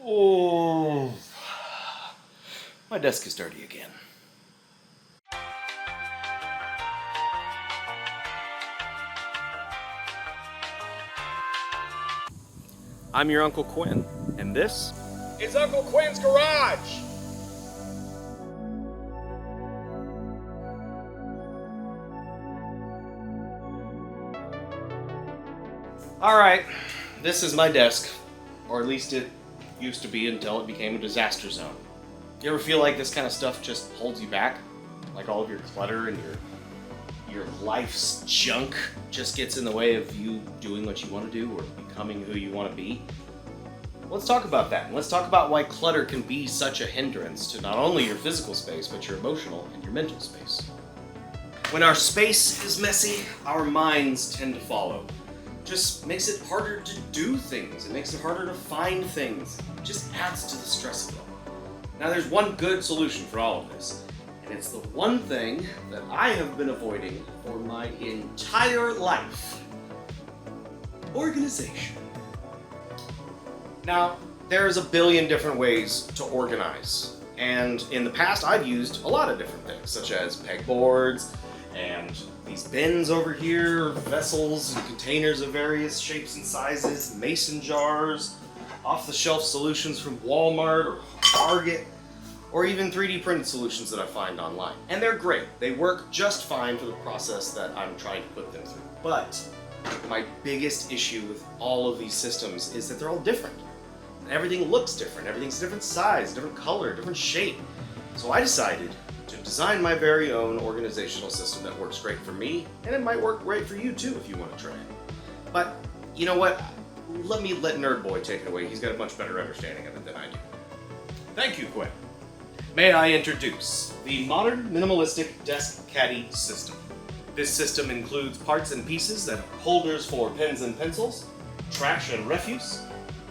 Oh, my desk is dirty again. I'm your Uncle Quinn, and this It's Uncle Quinn's garage! Alright, this is my desk, or at least it used to be until it became a disaster zone. You ever feel like this kind of stuff just holds you back? Like all of your clutter and your life's junk just gets in the way of you doing what you want to do or becoming who you want to be? Let's talk about that, and let's talk about why clutter can be such a hindrance to not only your physical space, but your emotional and your mental space. When our space is messy, our minds tend to follow. Just makes it harder to do things. It makes it harder to find things. It just adds to the stress of it. Now there's one good solution for all of this, and it's the one thing that I have been avoiding for my entire life. Organization. Now, there's a billion different ways to organize, and in the past I've used a lot of different things, such as pegboards, and these bins over here, vessels and containers of various shapes and sizes, mason jars, off-the-shelf solutions from Walmart or Target, or even 3D printed solutions that I find online. And they're great. They work just fine for the process that I'm trying to put them through. But my biggest issue with all of these systems is that they're all different. Everything looks different. Everything's a different size, different color, different shape. So I decided to design my very own organizational system that works great for me, and it might work great for you too if you want to try it. But you know what? Let Nerd Boy take it away. He's got a much better understanding of it than I do. Thank you, Quinn. May I introduce the modern minimalistic desk caddy system. This system includes parts and pieces that are holders for pens and pencils, trash and refuse,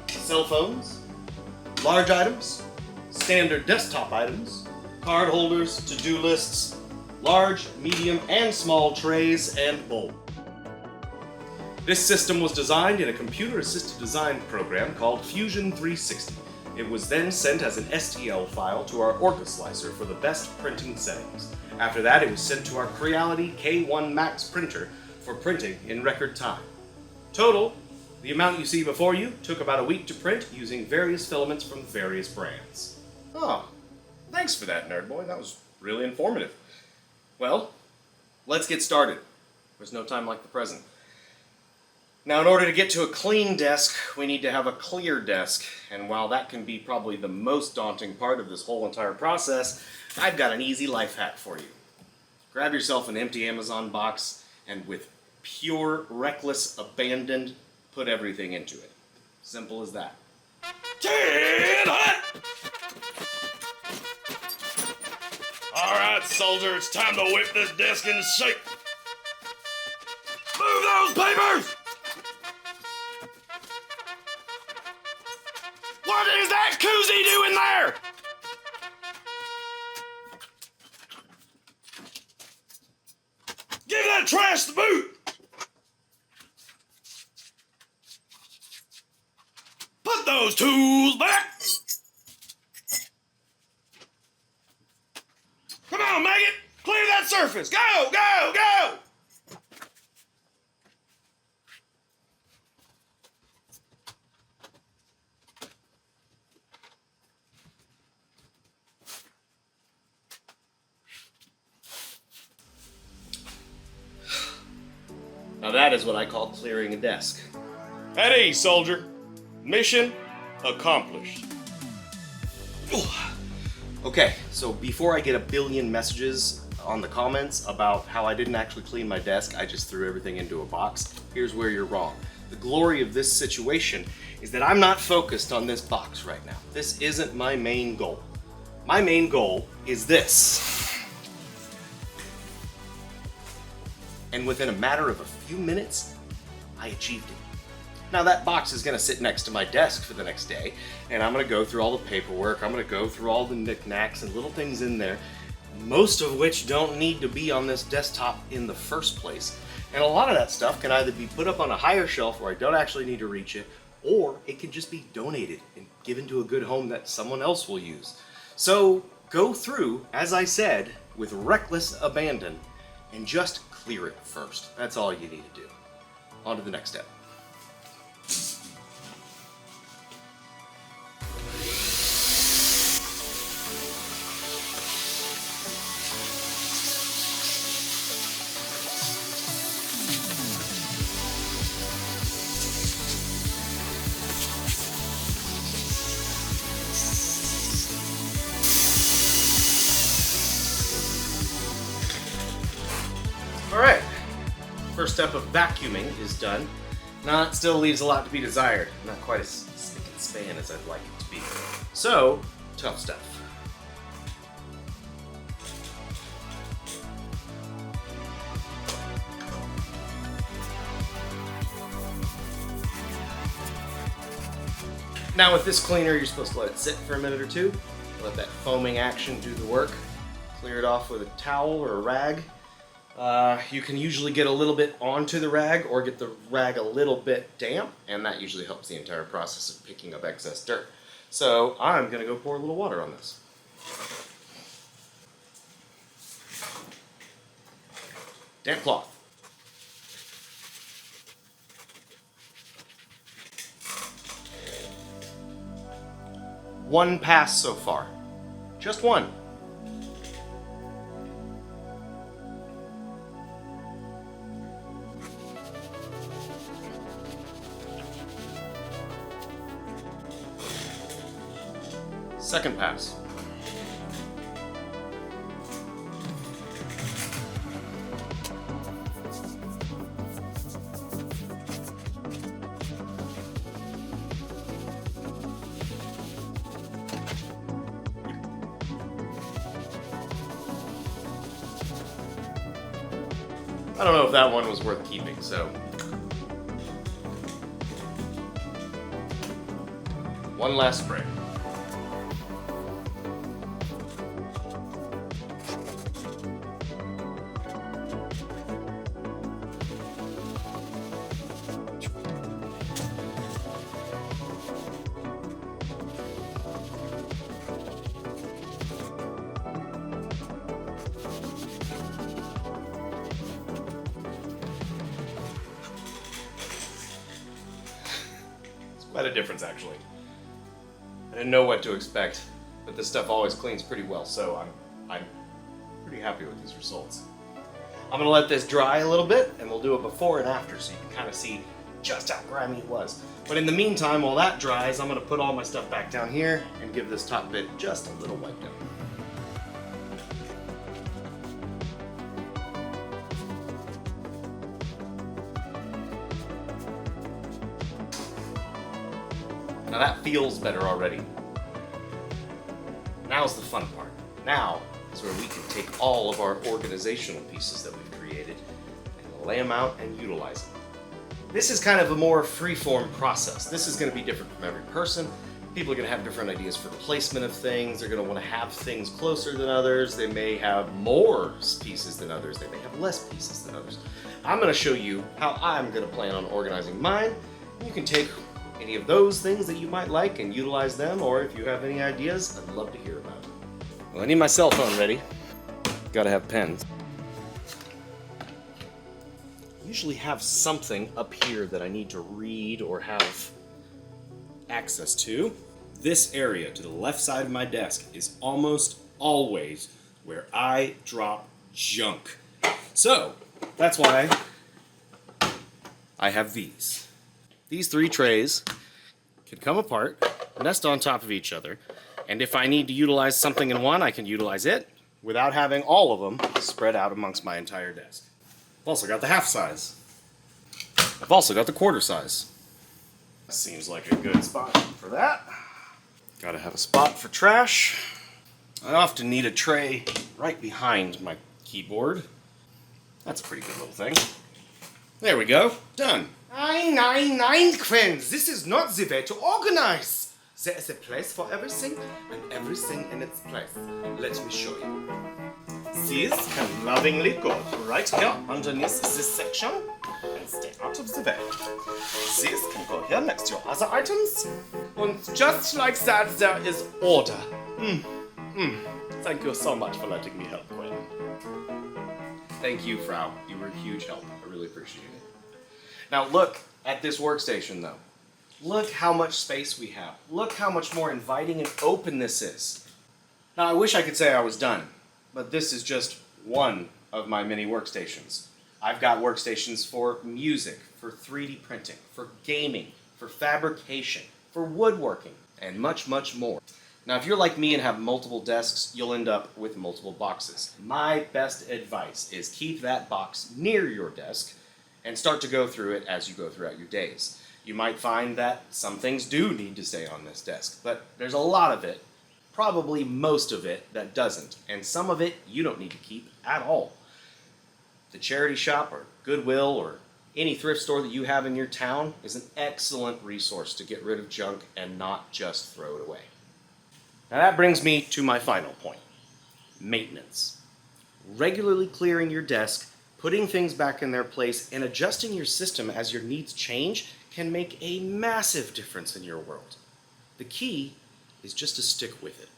cell phones, large items, standard desktop items, card holders, to-do lists, large, medium, and small trays, and bowls. This system was designed in a computer-assisted design program called Fusion 360. It was then sent as an STL file to our Orca slicer for the best printing settings. After that, it was sent to our Creality K1 Max printer for printing in record time. Total, the amount you see before you took about a week to print using various filaments from various brands. Oh, thanks for that, Nerd Boy. That was really informative. Well, let's get started. There's no time like the present. Now, in order to get to a clean desk, we need to have a clear desk. And while that can be probably the most daunting part of this whole entire process, I've got an easy life hack for you. Grab yourself an empty Amazon box and with pure, reckless abandon, put everything into it. Simple as that. Get hot! Alright, soldier, it's time to whip this desk into shape. Move those papers! What is that koozie doing there? Give that trash the boot! Put those tools back! Come on, Maggot! Clear that surface! Go, go, go! Now that is what I call clearing a desk. At ease, soldier. Mission accomplished. Okay, so before I get a billion messages on the comments about how I didn't actually clean my desk, I just threw everything into a box, here's where you're wrong. The glory of this situation is that I'm not focused on this box right now. This isn't my main goal. My main goal is this. And within a matter of a few minutes, I achieved it. Now that box is gonna sit next to my desk for the next day, and I'm gonna go through all the paperwork, I'm gonna go through all the knickknacks and little things in there, most of which don't need to be on this desktop in the first place. And a lot of that stuff can either be put up on a higher shelf where I don't actually need to reach it, or it can just be donated and given to a good home that someone else will use. So go through, as I said, with reckless abandon and just clear it first. That's all you need to do. On to the next step. Alright, first step of vacuuming is done. Now it still leaves a lot to be desired. Not quite as spick and span as I'd like it to be. So, tough stuff. Now with this cleaner, you're supposed to let it sit for a minute or two. Let that foaming action do the work. Clear it off with a towel or a rag. You can usually get a little bit onto the rag or get the rag a little bit damp, and that usually helps the entire process of picking up excess dirt. So I'm going to go pour a little water on this. Damp cloth. One pass so far. Just one. Second pass. I don't know if that one was worth keeping, so. One last spray. Quite a difference, actually. I didn't know what to expect, but this stuff always cleans pretty well, so I'm pretty happy with these results. I'm gonna let this dry a little bit, and we'll do a before and after so you can kind of see just how grimy it was. But in the meantime, while that dries, I'm gonna put all my stuff back down here and give this top bit just a little wipe down. Now that feels better already. Now's the fun part. Now is where we can take all of our organizational pieces that we've created and lay them out and utilize them. This is kind of a more free-form process. This is going to be different from every person. People are going to have different ideas for placement of things. They're going to want to have things closer than others. They may have more pieces than others. They may have less pieces than others. I'm going to show you how I'm going to plan on organizing mine. You can take any of those things that you might like and utilize them, or if you have any ideas, I'd love to hear about it. Well, I need my cell phone ready. Gotta have pens. I usually have something up here that I need to read or have access to. This area to the left side of my desk is almost always where I drop junk. So, that's why I have these. These three trays can come apart, nest on top of each other, and if I need to utilize something in one, I can utilize it without having all of them spread out amongst my entire desk. I've also got the half size. I've also got the quarter size. Seems like a good spot for that. Gotta have a spot for trash. I often need a tray right behind my keyboard. That's a pretty good little thing. There we go, done. Nein, Quenz, this is not the way to organize. There is a place for everything, and everything in its place. Let me show you. These can lovingly go right here underneath this section and stay out of the way. These can go here next to your other items. And just like that, there is order. Thank you so much for letting me help, Quinn. Thank you, Frau. You were a huge help. I really appreciate it. Now look at this workstation, though. Look how much space we have. Look how much more inviting and open this is. Now I wish I could say I was done, but this is just one of my many workstations. I've got workstations for music, for 3D printing, for gaming, for fabrication, for woodworking, and much, much more. Now, if you're like me and have multiple desks, you'll end up with multiple boxes. My best advice is keep that box near your desk and start to go through it as you go throughout your days. You might find that some things do need to stay on this desk, but there's a lot of it, probably most of it, that doesn't, and some of it you don't need to keep at all. The charity shop or Goodwill or any thrift store that you have in your town is an excellent resource to get rid of junk and not just throw it away. Now that brings me to my final point, maintenance. Regularly clearing your desk, putting things back in their place, and adjusting your system as your needs change can make a massive difference in your world. The key is just to stick with it.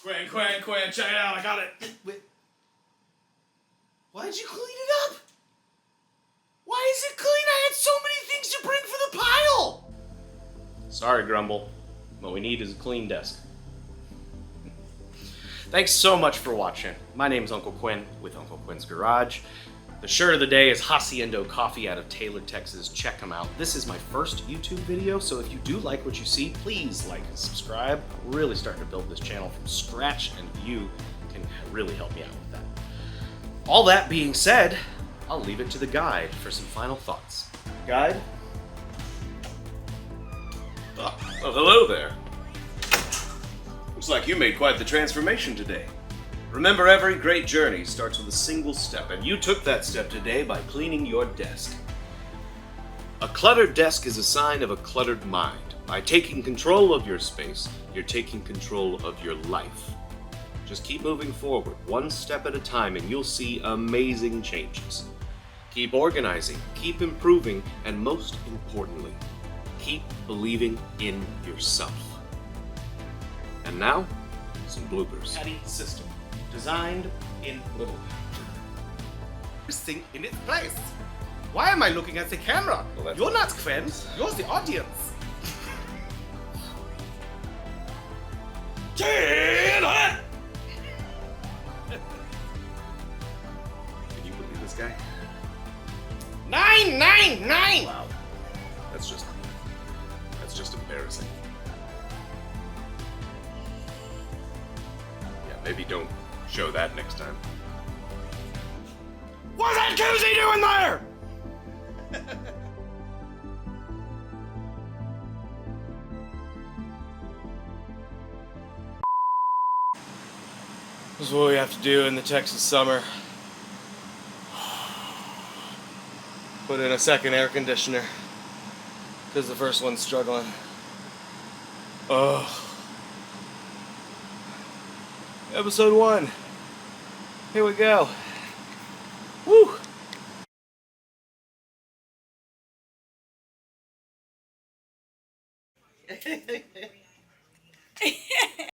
Quinn, check it out, I got it. Why did you clean it up? Why is it clean? I had so many things to bring for the pile! Sorry, Grumble. What we need is a clean desk. Thanks so much for watching. My name is Uncle Quinn with Uncle Quinn's Garage. The shirt of the day is Haciendo Coffee out of Taylor, Texas. Check them out. This is my first YouTube video, so if you do like what you see, please like and subscribe. I'm really starting to build this channel from scratch, and you can really help me out with that. All that being said, I'll leave it to the guide for some final thoughts. Guide? Oh, hello there. Looks like you made quite the transformation today. Remember, every great journey starts with a single step, and you took that step today by cleaning your desk. A cluttered desk is a sign of a cluttered mind. By taking control of your space, you're taking control of your life. Just keep moving forward, one step at a time, and you'll see amazing changes. Keep organizing, keep improving, and most importantly, keep believing in yourself. And now, some bloopers. Caddy system, designed in little. Everything in its place. Why am I looking at the camera? Well, You're not Quinn, you're the audience. Can you believe this guy? 999! Wow. That's just embarrassing. Yeah, maybe don't show that next time. What's that koozie doing there? This is what we have to do in the Texas summer. Put in a second air conditioner because the first one's struggling. Oh. Episode 1. Here we go. Woo!